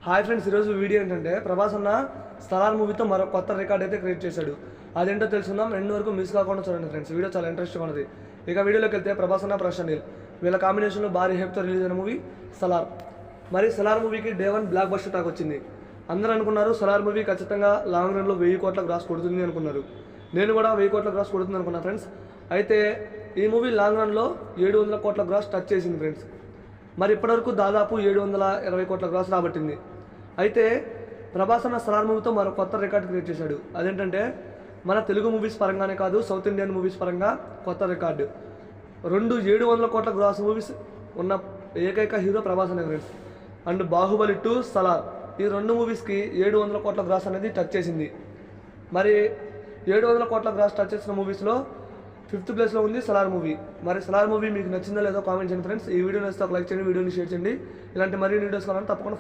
Hi friends, ఈరోజు video ఏంటంటే ప్రభాస్ అన్న సలార్ మూవీతో మరో కొత్త రికార్డ్ అయితే క్రియేట్ చేశాడు. అదేంటో తెలుసుకుందాం. ఎండ్ వరకు మిస్ కాకుండా చూడండి ఫ్రెండ్స్. వీడియో చాలా ఇంట్రెస్టింగ్ ఉన్నది. ఇక వీడియోలోకి వెళ్తే ప్రభాస్ అన్న ప్రశాంత్ వీళ్ళ కాంబినేషన్లో భారీ హైప్తో రిలీజ్ అయిన మూవీ సలార్. మరి సలార్ మూవీకి డే 1 బ్లాక్ బస్టర్ టాక్ వచ్చింది. అందరూ అనుకున్నారు సలార్ మూవీ ఖచ్చితంగా లాంగ్ రన్లో 1000 కోట్ల గ్రాస్ కొడుతుంది అనుకున్నారు. నేను కూడా 1000 కోట్ల గ్రాస్ కొడుతుంది అనుకున్నా ఫ్రెండ్స్. అయితే ఈ మూవీ లాంగ్ రన్లో 700 కోట్ల గ్రాస్ టచ్ చేసింది ఫ్రెండ్స్. మరి ఇప్పటివరకు దాదాపు 720 కోట్ల గ్రాస్ రాబట్టింది. అయితే ప్రభాస్ అన్న సలార్ మూవీతో మరో కొత్త రికార్డ్ క్రియేట్ చేశాడు. అదేంటంటే మన తెలుగు మూవీస్ పరంగానే కాదు, సౌత్ ఇండియన్ మూవీస్ పరంగా కొత్త రికార్డు. 700 కోట్ల గ్రాస్ మూవీస్ ఉన్న ఏకైక హీరో ప్రభాస్ అనే ఫ్రెండ్స్. అండ్ బాహుబలి 2, సలార్ ఈ 2 మూవీస్కి 700 కోట్ల గ్రాస్ అనేది టచ్ చేసింది. మరి 700 కోట్ల గ్రాస్ టచ్ చేసిన మూవీస్లో 5th ప్లేస్లో ఉంది సలార్ మూవీ. మరి సలార్ మూవీ మీకు నచ్చిందో లేదో కామెంట్ చేయండి ఫ్రెండ్స్. ఈ వీడియో నచ్చితే ఒక లైక్ చేయండి, వీడియోని షేర్ చేయండి. ఇలాంటి మరిన్ని వీడియోస్ కావాలంటే తప్పకుండా